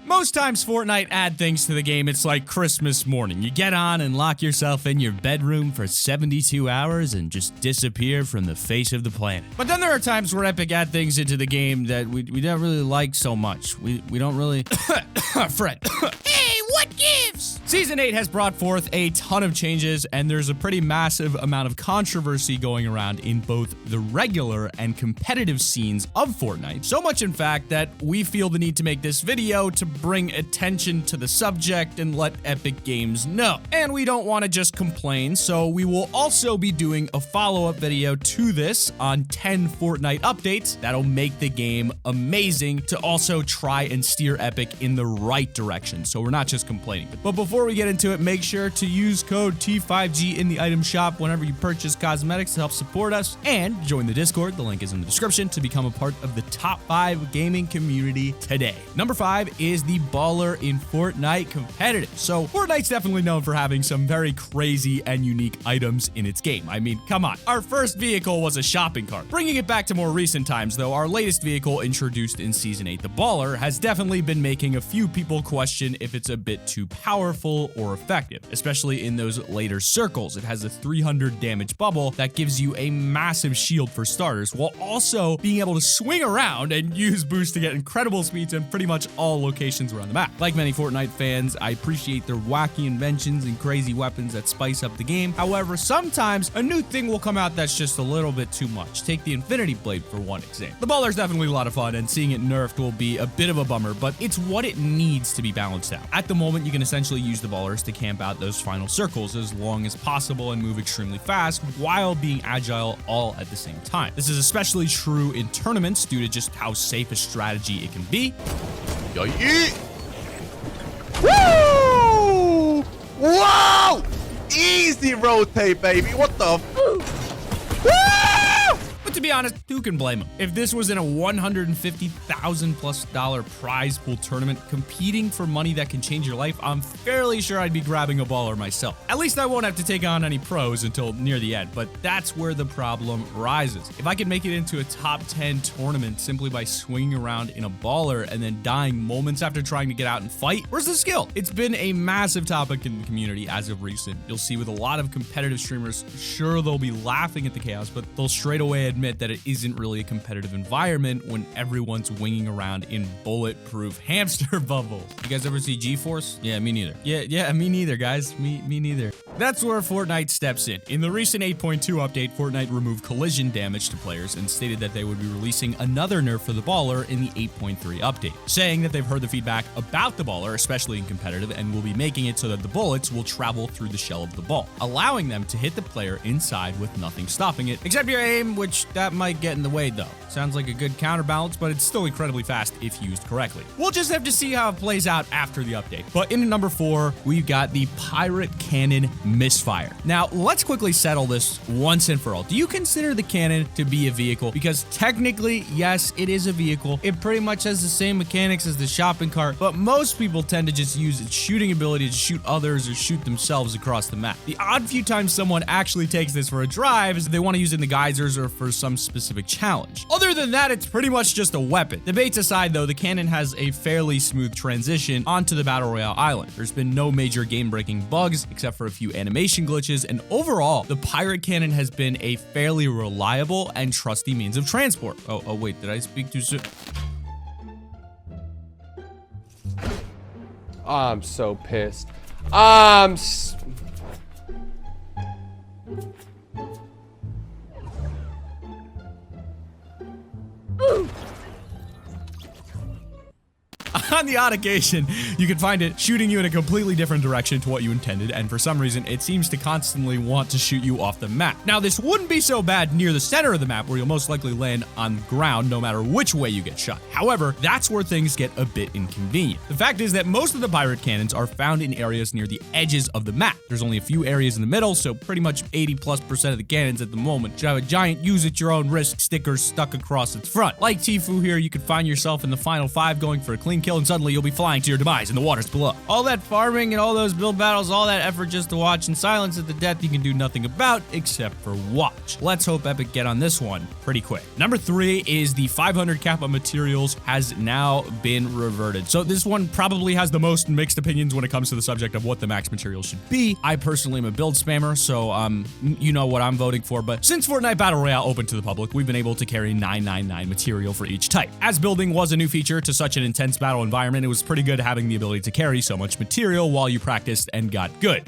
Most times Fortnite add things to the game, it's like Christmas morning. You get on and lock yourself in your bedroom for 72 hours and just disappear from the face of the planet. But then there are times where Epic add things into the game that we don't really like so much. We don't really... Fred. Hey, what gives? Season 8 has brought forth a ton of changes, and there's a pretty massive amount of controversy going around in both the regular and competitive scenes of Fortnite. So much, in fact, that we feel the need to make this video to bring attention to the subject and let Epic Games know. And we don't want to just complain, so we will also be doing a follow-up video to this on 10 Fortnite updates that'll make the game amazing to also try and steer Epic in the right direction, so we're not just complaining. But before we get into it, make sure to use code T5G in the item shop whenever you purchase cosmetics to help support us, and join the Discord, the link is in the description, to become a part of the top 5 gaming community today. Number 5 is the baller in Fortnite competitive. So Fortnite's definitely known for having some very crazy and unique items in its game. I mean, come on. Our first vehicle was a shopping cart. Bringing it back to more recent times, though, our latest vehicle introduced in Season 8, the baller, has definitely been making a few people question if it's a bit too powerful or effective, especially in those later circles. It has a 300 damage bubble that gives you a massive shield for starters, while also being able to swing around and use boost to get incredible speeds in pretty much all locations around the map. Like many Fortnite fans, I appreciate their wacky inventions and crazy weapons that spice up the game. However, sometimes a new thing will come out that's just a little bit too much. Take the Infinity Blade for one example. The baller is definitely a lot of fun, and seeing it nerfed will be a bit of a bummer, but it's what it needs to be balanced out. At the moment, you can essentially use the ballers to camp out those final circles as long as possible and move extremely fast while being agile all at the same time. This is especially true in tournaments due to just how safe a strategy it can be. Woo! Whoa! Easy rotate, baby. What the f? Woo! But to be honest, who can blame him? If this was in a $150,000+ prize pool tournament competing for money that can change your life, I'm fairly sure I'd be grabbing a baller myself. At least I won't have to take on any pros until near the end, but that's where the problem rises. If I could make it into a top 10 tournament simply by swinging around in a baller and then dying moments after trying to get out and fight, where's the skill? It's been a massive topic in the community as of recent. You'll see with a lot of competitive streamers, sure, they'll be laughing at the chaos, but they'll straight away admit that it isn't really a competitive environment when everyone's winging around in bulletproof hamster bubbles. You guys ever see G-Force? Yeah, me neither. Yeah, me neither, guys. Me neither. That's where Fortnite steps in. In the recent 8.2 update, Fortnite removed collision damage to players and stated that they would be releasing another nerf for the baller in the 8.3 update, saying that they've heard the feedback about the baller, especially in competitive, and will be making it so that the bullets will travel through the shell of the ball, allowing them to hit the player inside with nothing stopping it, except your aim, which that might get in the way though. Sounds like a good counterbalance, but it's still incredibly fast if used correctly. We'll just have to see how it plays out after the update. But in number 4, we've got the Pirate Cannon Misfire. Now, let's quickly settle this once and for all. Do you consider the cannon to be a vehicle? Because technically, yes, it is a vehicle. It pretty much has the same mechanics as the shopping cart, but most people tend to just use its shooting ability to shoot others or shoot themselves across the map. The odd few times someone actually takes this for a drive is if they want to use it in the geysers or for some specific challenge. Other than that, it's pretty much just a weapon. Debates aside though, the cannon has a fairly smooth transition onto the Battle Royale island. There's been no major game-breaking bugs except for a few animation glitches, and overall, the Pirate Cannon has been a fairly reliable and trusty means of transport. Oh wait, did I speak too soon? I'm so pissed. On the odd occasion, you can find it shooting you in a completely different direction to what you intended, and for some reason, it seems to constantly want to shoot you off the map. Now, this wouldn't be so bad near the center of the map, where you'll most likely land on the ground no matter which way you get shot. However, that's where things get a bit inconvenient. The fact is that most of the pirate cannons are found in areas near the edges of the map. There's only a few areas in the middle, so pretty much 80+% of the cannons at the moment should have a giant use-at-your-own-risk sticker stuck across its front. Like Tfue here, you could find yourself in the final 5 going for a clean kill battle and suddenly you'll be flying to your demise in the waters below. All that farming and all those build battles, all that effort just to watch in silence at the death you can do nothing about except for watch. Let's hope Epic get on this one pretty quick. Number 3 is the 500 cap on materials has now been reverted. So this one probably has the most mixed opinions when it comes to the subject of what the max materials should be. I personally am a build spammer, so you know what I'm voting for, but since Fortnite Battle Royale opened to the public, we've been able to carry 999 material for each type. As building was a new feature to such an intense battle environment, it was pretty good having the ability to carry so much material while you practiced and got good.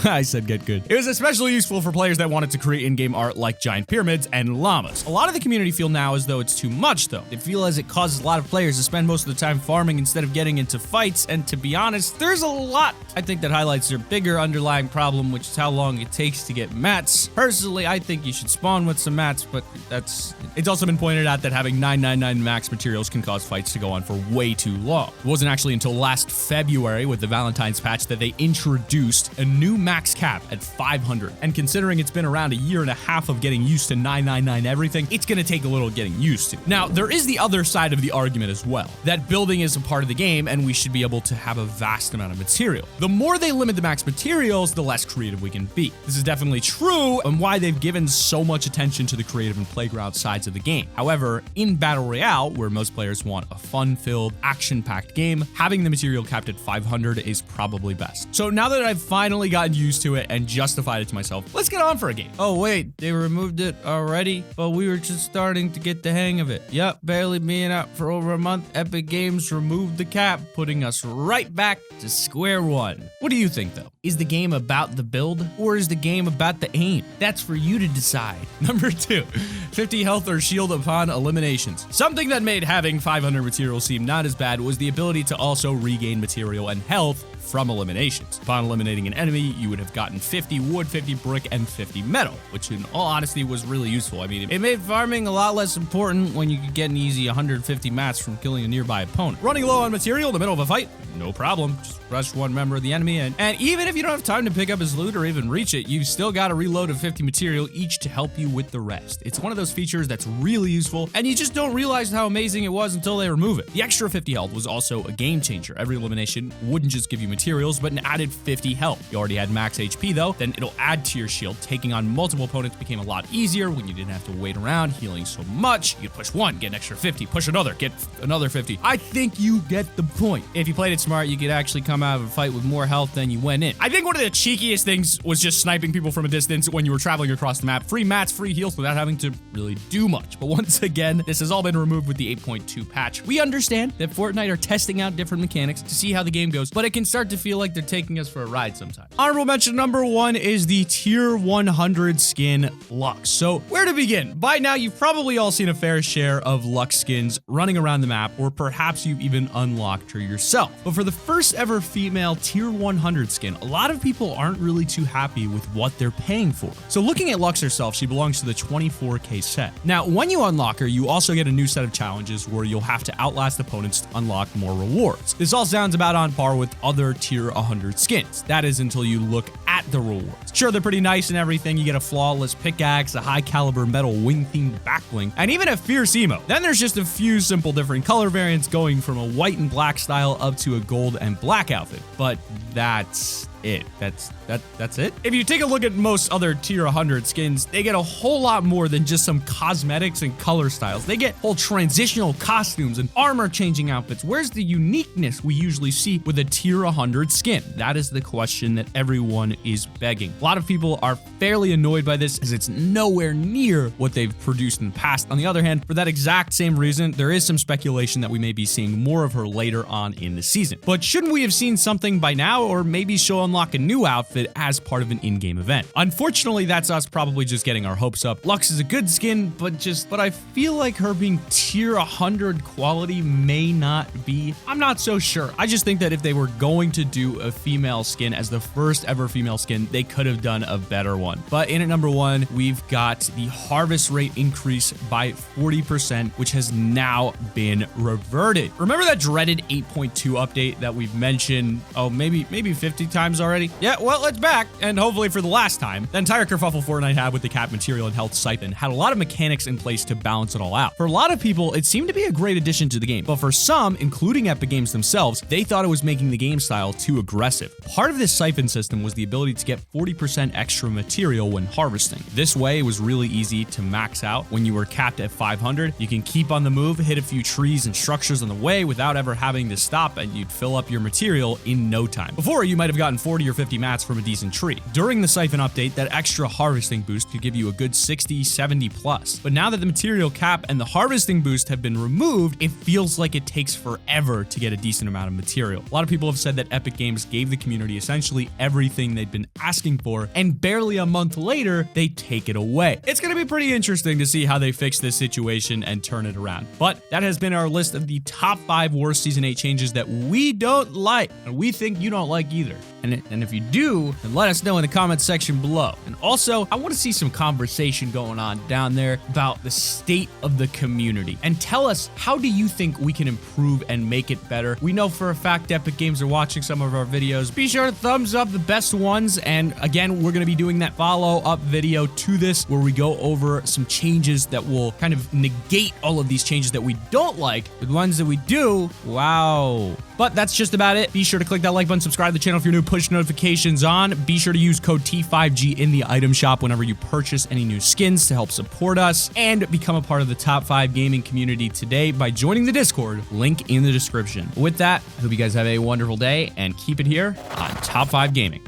I said get good. It was especially useful for players that wanted to create in-game art like giant pyramids and llamas. A lot of the community feel now as though it's too much though. They feel as it causes a lot of players to spend most of the time farming instead of getting into fights, and to be honest, there's a lot I think that highlights their bigger underlying problem, which is how long it takes to get mats. Personally, I think you should spawn with some mats, but it's also been pointed out that having 999 max materials can cause fights to go on for way too long. It wasn't actually until last February with the Valentine's patch that they introduced a new max cap at 500. And considering it's been around a year and a half of getting used to 999 everything, it's gonna take a little getting used to. Now, there is the other side of the argument as well, that building is a part of the game and we should be able to have a vast amount of material. The more they limit the max materials, the less creative we can be. This is definitely true and why they've given so much attention to the creative and playground sides of the game. However, in Battle Royale, where most players want a fun-filled, action-packed game, having the material capped at 500 is probably best. So now that I've finally gotten used to it and justified it to myself, let's get on for a game. Oh wait, they removed it already? But we were just starting to get the hang of it. Yep, barely being out for over a month, Epic Games removed the cap, putting us right back to square one. What do you think though? Is the game about the build, or is the game about the aim? That's for you to decide. Number 2, 50 health or shield upon eliminations. Something that made having 500 material seem not as bad was the ability to also regain material and health from eliminations. Upon eliminating an enemy, you would have gotten 50 wood, 50 brick, and 50 metal, which in all honesty was really useful. I mean, it made farming a lot less important when you could get an easy 150 mats from killing a nearby opponent. Running low on material in the middle of a fight? No problem. Just rush one member of the enemy, and even if you don't have time to pick up his loot or even reach it, you've still got a reload of 50 material each to help you with the rest. It's one of those features that's really useful, and you just don't realize how amazing it was until they remove it. The extra 50 health was also a game changer. Every elimination wouldn't just give you materials, but an added 50 health. You already had max HP though, then it'll add to your shield. Taking on multiple opponents became a lot easier when you didn't have to wait around healing so much. You'd push one, get an extra 50, push another, get another 50. I think you get the point. If you played it smart, you could actually come out of a fight with more health than you went in. I think one of the cheekiest things was just sniping people from a distance when you were traveling across the map. Free mats, free heals without having to really do much. But once again, this has all been removed with the 8.2 patch. We understand that Fortnite are testing out different mechanics to see how the game goes, but it can start to feel like they're taking us for a ride sometimes. Honorable mention number 1 is the tier 100 skin Lux. So where to begin? By now, you've probably all seen a fair share of Lux skins running around the map, or perhaps you've even unlocked her yourself. But for the first ever female tier 100 skin, a lot of people aren't really too happy with what they're paying for. So looking at Lux herself, she belongs to the 24k set. Now, when you unlock her, you also get a new set of challenges where you'll have to outlast opponents to unlock more rewards. This all sounds about on par with other tier 100 skins. That is until you look at the rewards. Sure, they're pretty nice and everything. You get a flawless pickaxe, a high caliber metal wing themed back bling, and even a fierce emo. Then there's just a few simple different color variants going from a white and black style up to a gold and black outfit. But that's it. That's it. If you take a look at most other tier 100 skins, they get a whole lot more than just some cosmetics and color styles. They get whole transitional costumes and armor changing outfits. Where's the uniqueness we usually see with a tier 100 skin? That is the question that everyone is begging. A lot of people are fairly annoyed by this as it's nowhere near what they've produced in the past. On the other hand, for that exact same reason, there is some speculation that we may be seeing more of her later on in the season. But shouldn't we have seen something by now, or maybe she'll unlock a new outfit as part of an in-game event? Unfortunately, that's us probably just getting our hopes up. Lux is a good skin, but I feel like her being tier 100 quality may not be. I'm not so sure. I just think that if they were going to do a female skin as the first ever female skin, they could have done a better one. But in at number 1, we've got the harvest rate increase by 40%, which has now been reverted. Remember that dreaded 8.2 update that we've mentioned, maybe 50 times already? Yeah, well, it's back, and hopefully for the last time. The entire kerfuffle Fortnite had with the cap material and health siphon had a lot of mechanics in place to balance it all out. For a lot of people, it seemed to be a great addition to the game, but for some, including Epic Games themselves, they thought it was making the game style too aggressive. Part of this siphon system was the ability to get 40% extra material when harvesting. This way, it was really easy to max out. When you were capped at 500, you can keep on the move, hit a few trees and structures on the way without ever having to stop, and you'd fill up your material in no time. Before, you might have gotten 40 or 50 mats from a decent tree. During the siphon update, that extra harvesting boost could give you a good 60, 70 plus. But now that the material cap and the harvesting boost have been removed, it feels like it takes forever to get a decent amount of material. A lot of people have said that Epic Games gave the community essentially everything they'd been asking for, and barely a month later, they take it away. It's going to be pretty interesting to see how they fix this situation and turn it around. But that has been our list of the top 5 worst Season 8 changes that we don't like, and we think you don't like either. And if you do, then let us know in the comments section below. And also, I want to see some conversation going on down there about the state of the community. And tell us, how do you think we can improve and make it better? We know for a fact Epic Games are watching some of our videos. Be sure to thumbs up the best ones. And again, we're going to be doing that follow-up video to this where we go over some changes that will kind of negate all of these changes that we don't like. The ones that we do, wow. But that's just about it. Be sure to click that like button, subscribe to the channel if you're new, push notifications on. Be sure to use code T5G in the item shop whenever you purchase any new skins to help support us, and become a part of the top 5 gaming community today by joining the Discord, link in the description. With that, I hope you guys have a wonderful day and keep it here on Top 5 Gaming.